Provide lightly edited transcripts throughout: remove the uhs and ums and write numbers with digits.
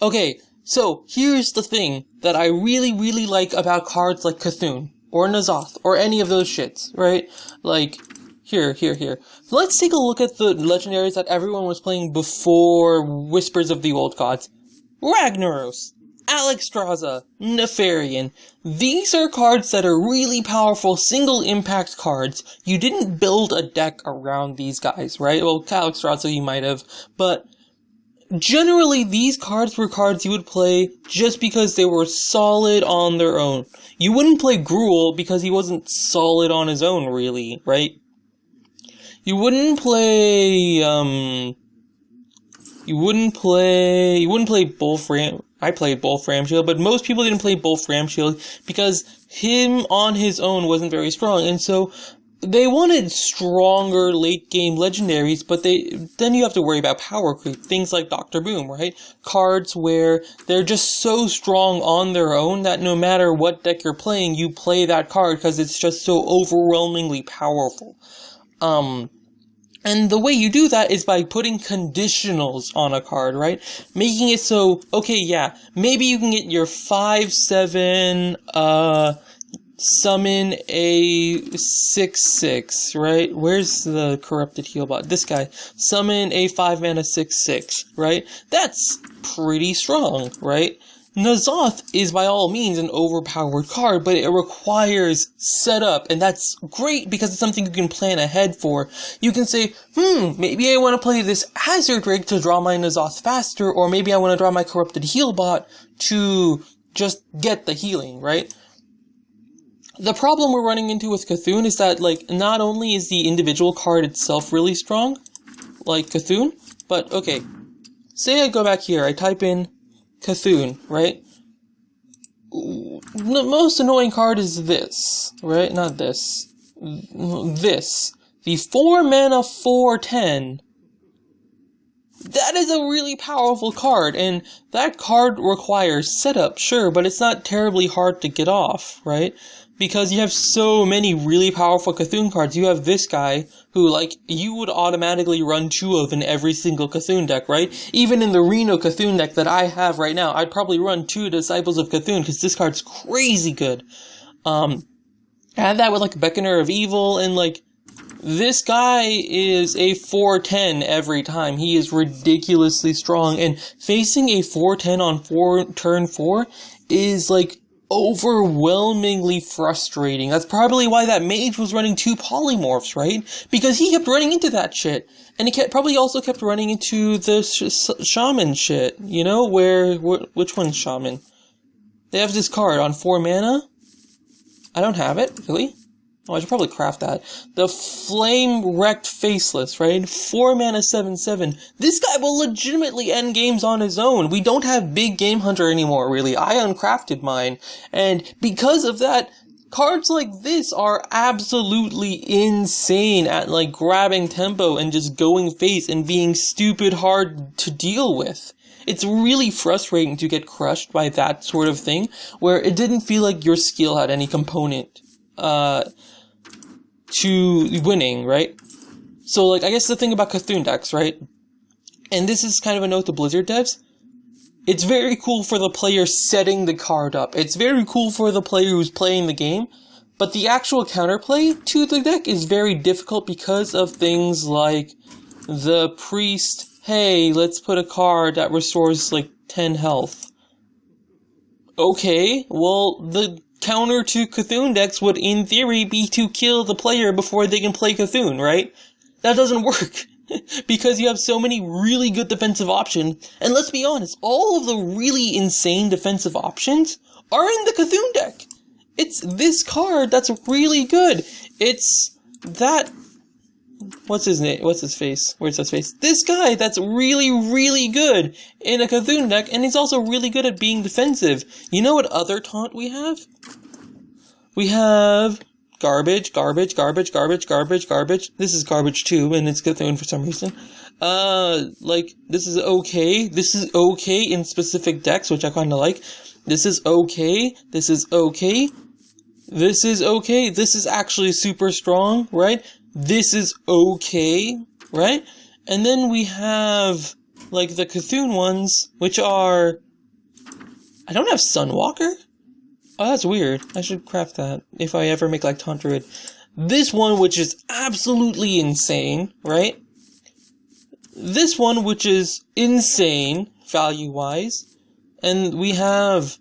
Okay, so here's the thing that I really like about cards like Cthulhu, or N'Zoth, or any of those shits, right? Like, here. Let's take a look at the legendaries that everyone was playing before Whispers of the Old Gods. Ragnaros, Alexstrasza, Nefarian. These are cards that are really powerful single impact cards. You didn't build a deck around these guys, right? Well, Alexstrasza you might have, but generally these cards were cards you would play just because they were solid on their own. You wouldn't play Gruul because he wasn't solid on his own, really, right? You wouldn't play Bolf Ram. I played Bolf Ramshield, but most people didn't play Bolf Ramshield because him on his own wasn't very strong, and so they wanted stronger late game legendaries, but then you have to worry about power creep. Things like Dr. Boom, right? Cards where they're just so strong on their own that no matter what deck you're playing, you play that card because it's just so overwhelmingly powerful. And the way you do that is by putting conditionals on a card, right? Making it so, okay, yeah, maybe you can get your 5/7, summon a 6/6, right? Where's the corrupted healbot? This guy. Summon a 5-mana 6/6, right? That's pretty strong, right? N'Zoth is by all means an overpowered card, but it requires setup, and that's great because it's something you can plan ahead for. You can say, maybe I want to play this Hazard Rig to draw my N'Zoth faster, or maybe I want to draw my Corrupted Healbot to just get the healing, right? The problem we're running into with Cthulhu is that, like, not only is the individual card itself really strong, like Cthulhu, but, okay, say I go back here, I type in Cthulhu, right? The most annoying card is this, right? Not this. This. The 4-mana 4/10. That is a really powerful card, and that card requires setup, sure, but it's not terribly hard to get off, right? Because you have so many really powerful Cthulhu cards. You have this guy, who, like, you would automatically run 2 of in every single Cthulhu deck, right? Even in the Reno Cthulhu deck that I have right now, I'd probably run 2 Disciples of Cthulhu, because this card's crazy good. Add that with, like, Beckoner of Evil, and, like, this guy is a 4/10 every time. He is ridiculously strong, and facing a 4/10 on turn 4 is, like, overwhelmingly frustrating. That's probably why that mage was running 2 polymorphs, right? Because he kept running into that shit. And he probably also kept running into the shaman shit, you know? Which one's shaman? They have this card on 4 mana? I don't have it, really? Oh, I should probably craft that. The Flame-Wrecked Faceless, right? 4 mana 7/7. This guy will legitimately end games on his own. We don't have Big Game Hunter anymore, really. I uncrafted mine. And because of that, cards like this are absolutely insane at, like, grabbing tempo and just going face and being stupid hard to deal with. It's really frustrating to get crushed by that sort of thing, where it didn't feel like your skill had any component, to winning, right? So, like, I guess the thing about Cthulhu decks, right? And this is kind of a note to Blizzard devs. It's very cool for the player setting the card up. It's very cool for the player who's playing the game. But the actual counterplay to the deck is very difficult because of things like the Priest, hey, let's put a card that restores, like, 10 health. Okay, well, the counter to Cthulhu decks would, in theory, be to kill the player before they can play Cthulhu, right? That doesn't work. Because you have so many really good defensive options. And let's be honest, all of the really insane defensive options are in the Cthulhu deck. It's this card that's really good. It's that... What's his name? What's his face? Where's his face? This guy that's really, really good in a Cthulhu deck, and he's also really good at being defensive. You know what other taunt we have? We have garbage. This is garbage too, and it's Cthulhu for some reason. Like, this is okay. This is okay in specific decks, which I kinda like. This is okay. This is okay. This is okay. This is actually super strong, right? This is okay, right? And then we have, like the Cthulhu ones, which are... I don't have Sunwalker? Oh, that's weird. I should craft that if I ever make, like, Taunt Druid. This one, which is absolutely insane, right? This one, which is insane, value-wise. And we have...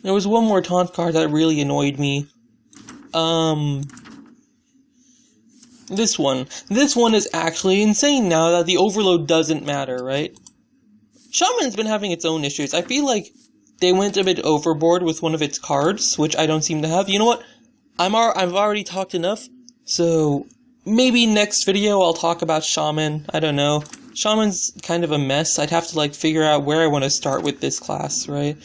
There was one more taunt card that really annoyed me. This one. This one is actually insane now that the overload doesn't matter, right? Shaman's been having its own issues. I feel like they went a bit overboard with one of its cards, which I don't seem to have. You know what? I've already talked enough, so maybe next video I'll talk about Shaman. I don't know. Shaman's kind of a mess. I'd have to, like, figure out where I want to start with this class, right?